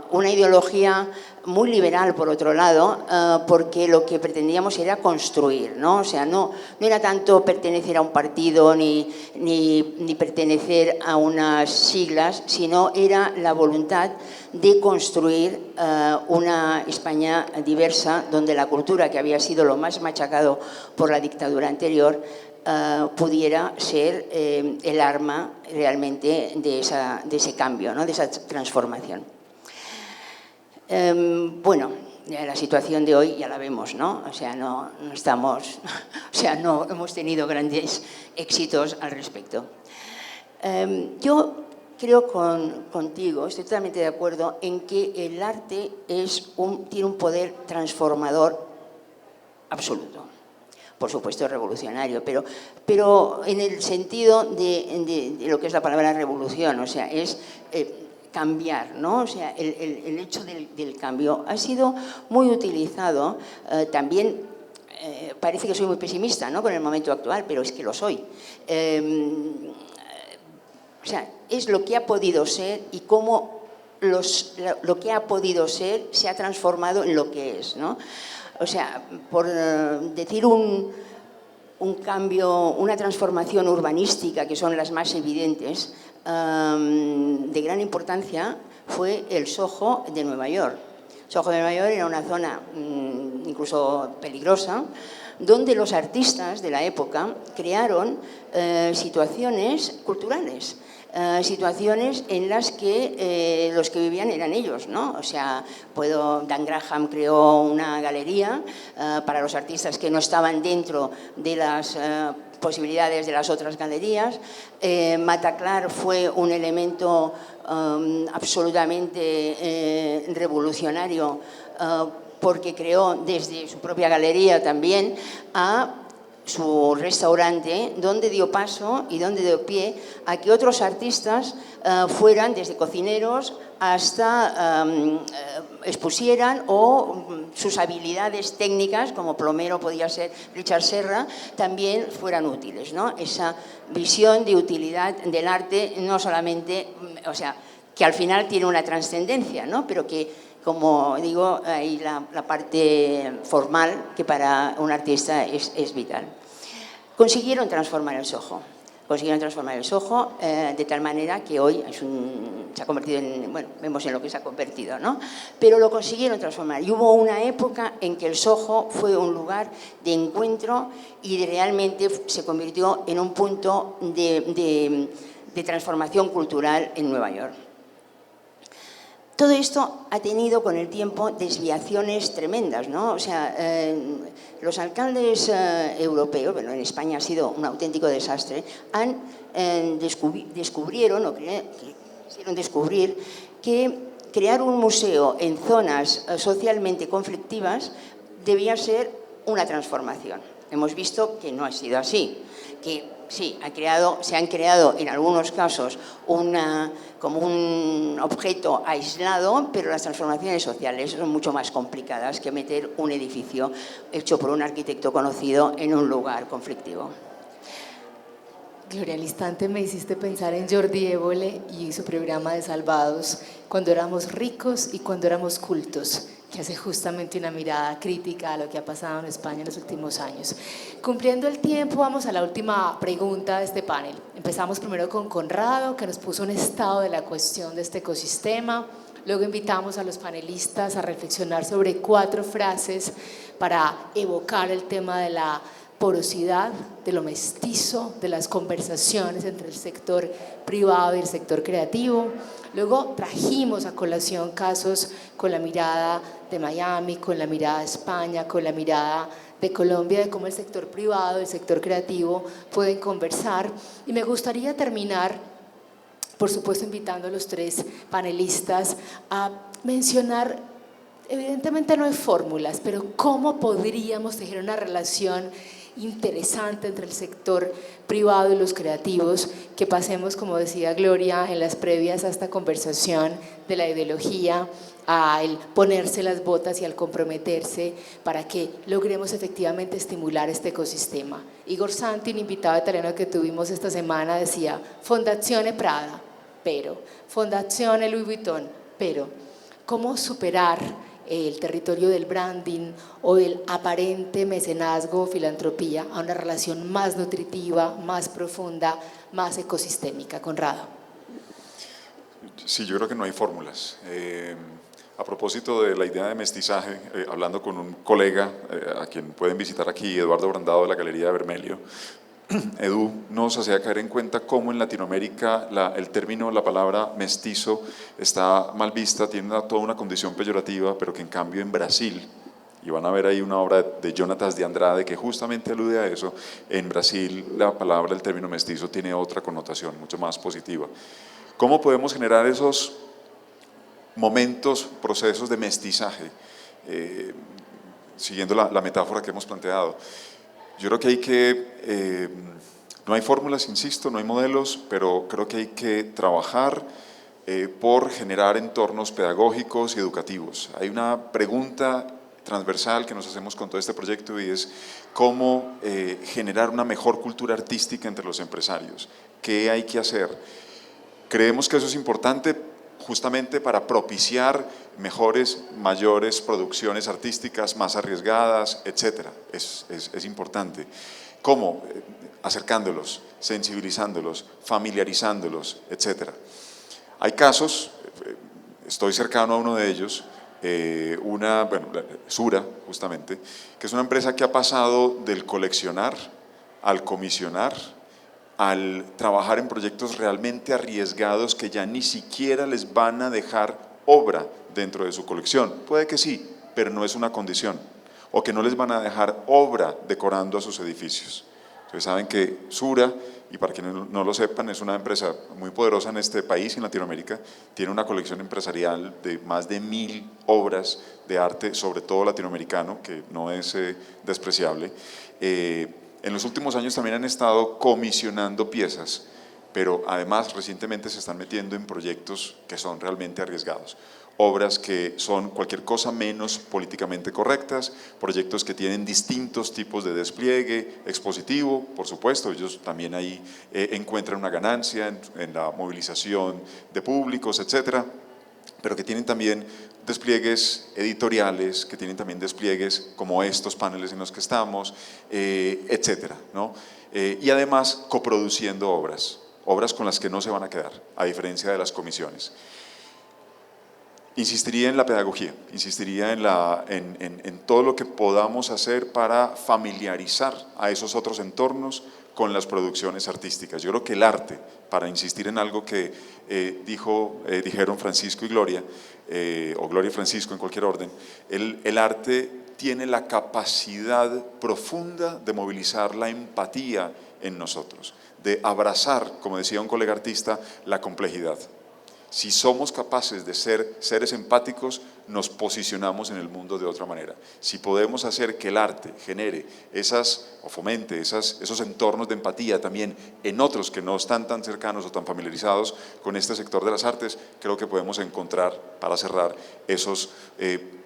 Speaker 4: una ideología muy liberal, por otro lado, porque lo que pretendíamos era construir, ¿no? O sea, no era tanto pertenecer a un partido ni pertenecer a unas siglas, sino era la voluntad de construir una España diversa, donde la cultura, que había sido lo más machacado por la dictadura anterior, pudiera ser el arma realmente de ese cambio, ¿no? De esa transformación. Bueno, la situación de hoy ya la vemos, ¿no? O sea, no hemos tenido grandes éxitos al respecto. Yo creo contigo, estoy totalmente de acuerdo en que el arte tiene un poder transformador absoluto. Por supuesto, revolucionario, pero en el sentido de lo que es la palabra revolución, o sea, es cambiar, ¿no? O sea, el hecho del cambio ha sido muy utilizado. También parece que soy muy pesimista, ¿no?, con el momento actual, pero es que lo soy. O sea, es lo que ha podido ser y cómo lo que ha podido ser se ha transformado en lo que es, ¿no? O sea, por decir un cambio, una transformación urbanística, que son las más evidentes, de gran importancia, fue el Soho de Nueva York. Soho de Nueva York era una zona incluso peligrosa, donde los artistas de la época crearon situaciones culturales, situaciones en las que los que vivían eran ellos, ¿no? O sea, Dan Graham creó una galería para los artistas que no estaban dentro de las posibilidades de las otras galerías. Mataclar fue un elemento absolutamente revolucionario, porque creó desde su propia galería también a su restaurante, donde dio paso y donde dio pie a que otros artistas fueran desde cocineros hasta expusieran, o sus habilidades técnicas, como plomero podía ser Richard Serra, también fueran útiles, ¿no? Esa visión de utilidad del arte, no solamente, o sea, que al final tiene una trascendencia, ¿no?, pero que, como digo, hay la parte formal, que para un artista es vital. Consiguieron transformar el Soho. De tal manera que hoy se ha convertido en, bueno, vemos en lo que se ha convertido, ¿no? Pero lo consiguieron transformar. Y hubo una época en que el Soho fue un lugar de encuentro y realmente se convirtió en un punto de transformación cultural en Nueva York. Todo esto ha tenido con el tiempo desviaciones tremendas, ¿no? O sea, los alcaldes europeos, bueno, en España ha sido un auténtico desastre, descubrieron o quisieron descubrir que crear un museo en zonas socialmente conflictivas debía ser una transformación. Hemos visto que no ha sido así, que sí, se han creado en algunos casos como un objeto aislado, pero las transformaciones sociales son mucho más complicadas que meter un edificio hecho por un arquitecto conocido en un lugar conflictivo.
Speaker 1: Gloria, al instante me hiciste pensar en Jordi Évole y su programa de Salvados, cuando éramos ricos y cuando éramos cultos, que hace justamente una mirada crítica a lo que ha pasado en España en los últimos años. Cumpliendo el tiempo, vamos a la última pregunta de este panel. Empezamos primero con Conrado, que nos puso un estado de la cuestión de este ecosistema. Luego invitamos a los panelistas a reflexionar sobre 4 frases para evocar el tema de la porosidad, de lo mestizo, de las conversaciones entre el sector privado y el sector creativo. Luego trajimos a colación casos con la mirada de Miami, con la mirada de España, con la mirada de Colombia, de cómo el sector privado y el sector creativo pueden conversar. Y me gustaría terminar, por supuesto, invitando a los 3 panelistas a mencionar evidentemente no hay fórmulas, pero ¿cómo podríamos tejer una relación interesante entre el sector privado y los creativos, que pasemos, como decía Gloria en las previas a esta conversación, de la ideología a el ponerse las botas y al comprometerse para que logremos efectivamente estimular este ecosistema? Igor Santi, un invitado italiano que tuvimos esta semana, decía Fondazione Prada, pero Fondazione Louis Vuitton, pero ¿cómo superar el territorio del branding o el aparente mecenazgo o filantropía a una relación más nutritiva, más profunda, más ecosistémica? Conrado.
Speaker 2: Sí, yo creo que no hay fórmulas. A propósito de la idea de mestizaje, hablando con un colega a quien pueden visitar aquí, Eduardo Brandado de la Galería de Vermelio, Edu nos hacía caer en cuenta cómo en Latinoamérica el término, la palabra mestizo está mal vista, tiene toda una condición peyorativa, pero que en cambio en Brasil, y van a ver ahí una obra de Jonatas de Andrade que justamente alude a eso, en Brasil la palabra, el término mestizo tiene otra connotación mucho más positiva. ¿Cómo podemos generar esos momentos, procesos de mestizaje? Siguiendo la metáfora que hemos planteado, yo creo que hay que, no hay fórmulas, insisto, no hay modelos, pero creo que hay que trabajar por generar entornos pedagógicos y educativos. Hay una pregunta transversal que nos hacemos con todo este proyecto y es cómo generar una mejor cultura artística entre los empresarios. ¿Qué hay que hacer? Creemos que eso es importante justamente para propiciar mejores, mayores producciones artísticas, más arriesgadas, etcétera. Es importante. ¿Cómo? Acercándolos, sensibilizándolos, familiarizándolos, etcétera. Hay casos, estoy cercano a uno de ellos, Sura, justamente, que es una empresa que ha pasado del coleccionar al comisionar, al trabajar en proyectos realmente arriesgados que ya ni siquiera les van a dejar obra dentro de su colección. Puede que sí, pero no es una condición. O que no les van a dejar obra decorando a sus edificios. Ustedes saben que Sura, y para quienes no lo sepan, es una empresa muy poderosa en este país y en Latinoamérica, tiene una colección empresarial de más de 1000 obras de arte, sobre todo latinoamericano, que no es despreciable. En los últimos años también han estado comisionando piezas, pero además recientemente se están metiendo en proyectos que son realmente arriesgados. Obras que son cualquier cosa menos políticamente correctas, proyectos que tienen distintos tipos de despliegue expositivo, por supuesto, ellos también ahí encuentran una ganancia en la movilización de públicos, etcétera, pero que tienen también despliegues editoriales, que tienen también despliegues como estos paneles en los que estamos, etcétera, ¿no? Y además coproduciendo obras con las que no se van a quedar, a diferencia de las comisiones. Insistiría en la pedagogía, insistiría en todo lo que podamos hacer para familiarizar a esos otros entornos con las producciones artísticas. Yo creo que el arte, para insistir en algo que dijeron Francisco y Gloria, o Gloria y Francisco en cualquier orden, el arte tiene la capacidad profunda de movilizar la empatía en nosotros, de abrazar, como decía un colega artista, la complejidad. Si somos capaces de ser seres empáticos, nos posicionamos en el mundo de otra manera. Si podemos hacer que el arte genere fomente esos entornos de empatía también en otros que no están tan cercanos o tan familiarizados con este sector de las artes, creo que podemos encontrar, para cerrar, esos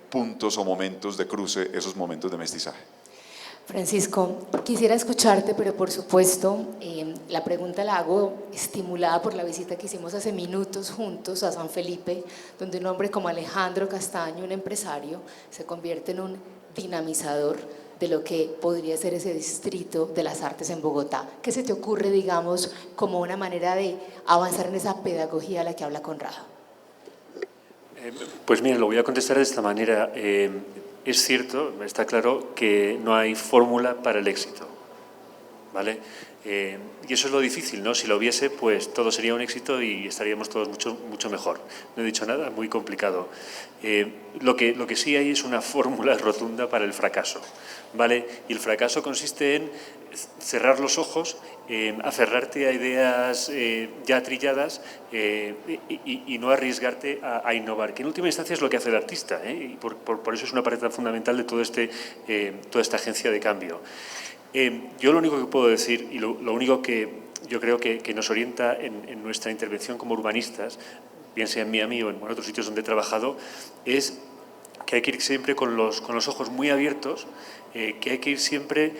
Speaker 2: puntos o momentos de cruce, esos momentos de mestizaje.
Speaker 1: Francisco, quisiera escucharte, pero por supuesto la pregunta la hago estimulada por la visita que hicimos hace minutos juntos a San Felipe, donde un hombre como Alejandro Castaño, un empresario, se convierte en un dinamizador de lo que podría ser ese distrito de las artes en Bogotá. ¿Qué se te ocurre, digamos, como una manera de avanzar en esa pedagogía a la que habla Conrado?
Speaker 3: Pues mira, lo voy a contestar de esta manera. Es cierto, está claro que no hay fórmula para el éxito, ¿vale? Y eso es lo difícil, ¿no? Si lo hubiese, pues todo sería un éxito y estaríamos todos mucho mejor. No he dicho nada, muy complicado. Lo que sí hay es una fórmula rotunda para el fracaso. ¿vale? Y el fracaso consiste en cerrar los ojos, aferrarte a ideas ya trilladas y no arriesgarte a innovar, que en última instancia es lo que hace el artista, y por eso es una parte tan fundamental de toda esta agencia de cambio. Yo lo único que puedo decir, y lo único que yo creo que nos orienta en nuestra intervención como urbanistas, bien sea en Miami o en otros sitios donde he trabajado, es que hay que ir siempre con los ojos muy abiertos, que hay que ir siempre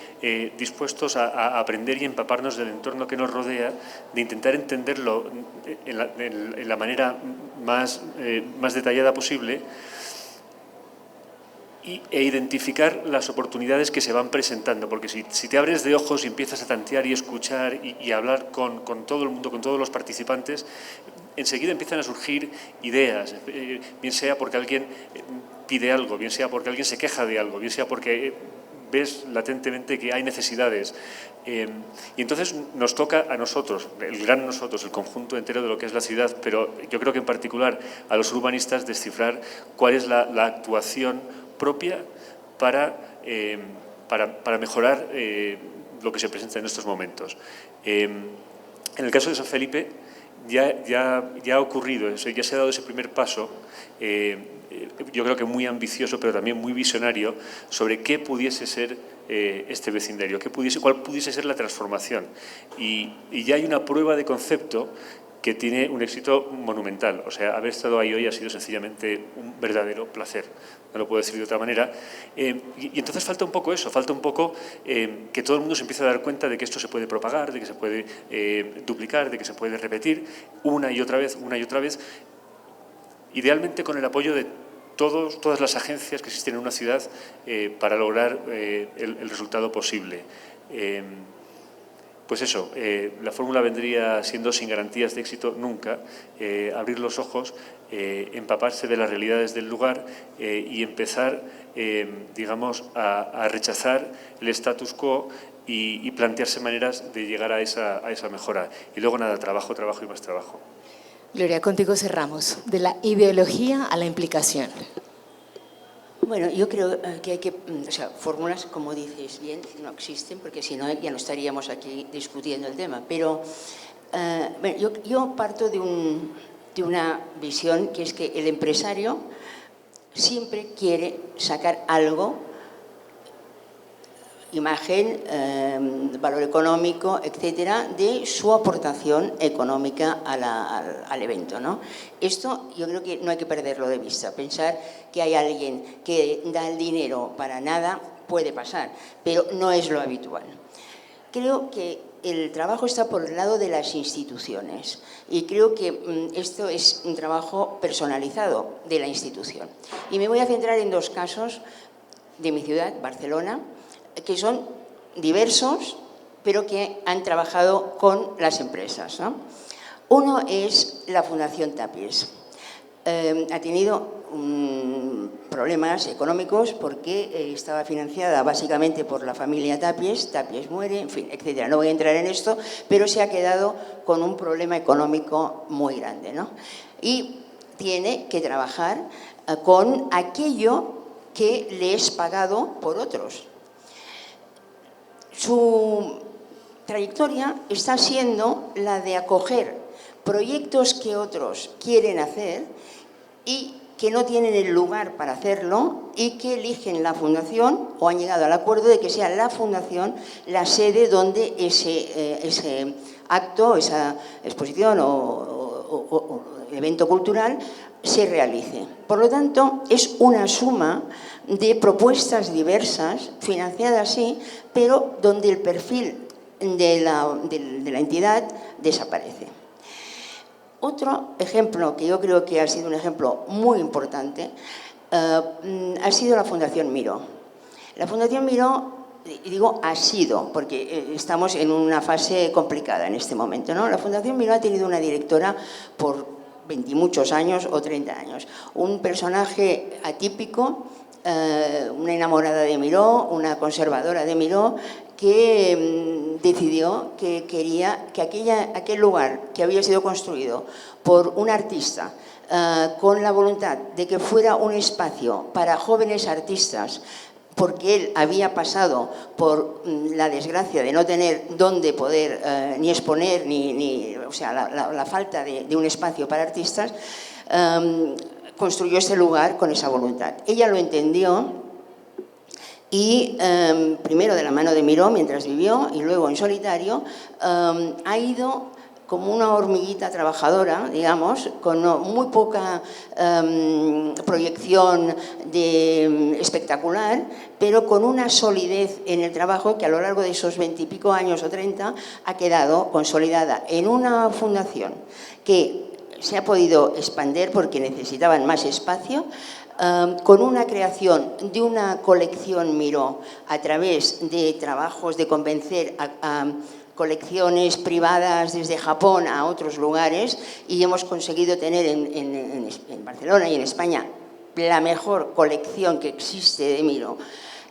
Speaker 3: dispuestos a aprender y empaparnos del entorno que nos rodea, de intentar entenderlo en la manera más detallada posible e identificar las oportunidades que se van presentando, porque si te abres de ojos y empiezas a tantear y escuchar y hablar con todo el mundo, con todos los participantes, enseguida empiezan a surgir ideas, bien sea porque alguien pide algo, bien sea porque alguien se queja de algo, bien sea porque ves latentemente que hay necesidades. Y entonces nos toca a nosotros, el gran nosotros, el conjunto entero de lo que es la ciudad, pero yo creo que en particular a los urbanistas, descifrar cuál es la actuación propia para mejorar lo que se presenta en estos momentos. En el caso de San Felipe ya ha ocurrido, ya se ha dado ese primer paso, yo creo que muy ambicioso, pero también muy visionario, sobre qué pudiese ser este vecindario, cuál pudiese ser la transformación. Y ya hay una prueba de concepto que tiene un éxito monumental. O sea, haber estado ahí hoy ha sido sencillamente un verdadero placer, no lo puedo decir de otra manera. Y entonces falta un poco eso, falta un poco que todo el mundo se empiece a dar cuenta de que esto se puede propagar, de que se puede duplicar, de que se puede repetir una y otra vez, idealmente con el apoyo de todas las agencias que existen en una ciudad para lograr el resultado posible. Pues eso, la fórmula vendría siendo sin garantías de éxito nunca, abrir los ojos, empaparse de las realidades del lugar y empezar, digamos, a rechazar el status quo y plantearse maneras de llegar a esa mejora. Y luego nada, trabajo y más trabajo.
Speaker 1: Gloria, contigo cerramos. De la ideología a la implicación.
Speaker 4: Bueno, yo creo que hay que, o sea, fórmulas, como dices bien, no existen, porque si no ya no estaríamos aquí discutiendo el tema. Pero bueno, yo parto de una visión que es que el empresario siempre quiere sacar algo, imagen, valor económico, etcétera, de su aportación económica al evento, ¿no? Esto yo creo que no hay que perderlo de vista. Pensar que hay alguien que da el dinero para nada puede pasar, pero no es lo habitual. Creo que el trabajo está por el lado de las instituciones y creo que esto es un trabajo personalizado de la institución. Y me voy a centrar en dos casos de mi ciudad, Barcelona, que son diversos, pero que han trabajado con las empresas, ¿no? Uno es la Fundación Tapies. Ha tenido problemas económicos porque estaba financiada básicamente por la familia Tapies, Tapies muere, en fin, etcétera. No voy a entrar en esto, pero se ha quedado con un problema económico muy grande, ¿no? Y tiene que trabajar con aquello que le es pagado por otros. Su trayectoria está siendo la de acoger proyectos que otros quieren hacer y que no tienen el lugar para hacerlo y que eligen la fundación o han llegado al acuerdo de que sea la fundación la sede donde ese acto, esa exposición o evento cultural se realice. Por lo tanto, es una suma de propuestas diversas, financiadas sí, pero donde el perfil de la entidad desaparece. Otro ejemplo, que yo creo que ha sido un ejemplo muy importante, ha sido la Fundación Miró. La Fundación Miró, y digo ha sido, porque estamos en una fase complicada en este momento, ¿no? La Fundación Miró ha tenido una directora por 20 y muchos años o 30 años. Un personaje atípico, una enamorada de Miró, una conservadora de Miró, que decidió que quería que aquel lugar que había sido construido por un artista con la voluntad de que fuera un espacio para jóvenes artistas porque él había pasado por la desgracia de no tener dónde poder ni exponer, o sea, la falta de un espacio para artistas, construyó este lugar con esa voluntad. Ella lo entendió y primero de la mano de Miró mientras vivió y luego en solitario ha ido como una hormiguita trabajadora, digamos, con muy poca proyección espectacular, pero con una solidez en el trabajo que a lo largo de esos 20 y pico años o 30 ha quedado consolidada en una fundación que se ha podido expandir porque necesitaban más espacio, con una creación de una colección Miró a través de trabajos de convencer a colecciones privadas desde Japón a otros lugares, y hemos conseguido tener en Barcelona y en España la mejor colección que existe de Miró,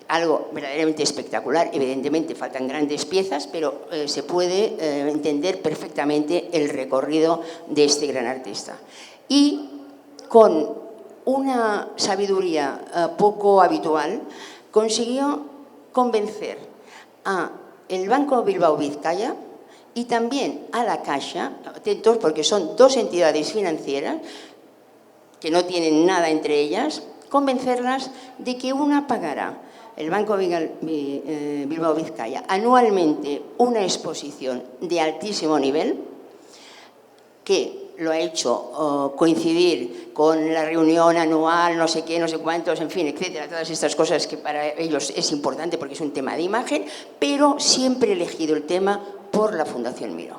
Speaker 4: algo verdaderamente espectacular. Evidentemente faltan grandes piezas, pero se puede entender perfectamente el recorrido de este gran artista. Y con una sabiduría poco habitual consiguió convencer a el Banco Bilbao Vizcaya y también a la Caixa, atentos porque son dos entidades financieras que no tienen nada entre ellas, convencerlas de que una pagará, el Banco Bilbao Vizcaya, anualmente una exposición de altísimo nivel que lo ha hecho coincidir con la reunión anual, no sé qué, no sé cuántos, en fin, etcétera, todas estas cosas que para ellos es importante porque es un tema de imagen, pero siempre elegido el tema por la Fundación Miró.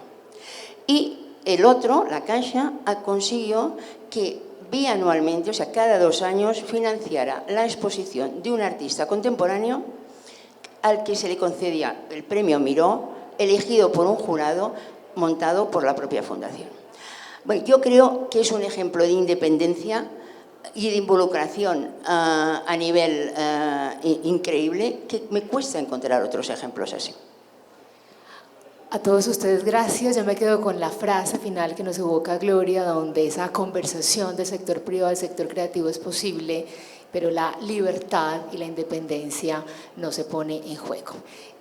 Speaker 4: Y el otro, la Caixa, consiguió que bianualmente, o sea, cada 2 años, financiara la exposición de un artista contemporáneo al que se le concedía el premio Miró, elegido por un jurado montado por la propia Fundación. Bueno, yo creo que es un ejemplo de independencia y de involucración a nivel increíble, que me cuesta encontrar otros ejemplos así.
Speaker 1: A todos ustedes, gracias. Yo me quedo con la frase final que nos evoca Gloria, donde esa conversación del sector privado al sector creativo es posible, pero la libertad y la independencia no se pone en juego.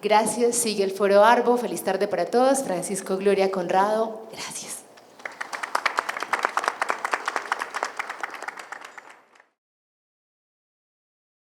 Speaker 1: Gracias. Sigue el Foro Arbo. Feliz tarde para todos. Francisco, Gloria, Conrado, gracias.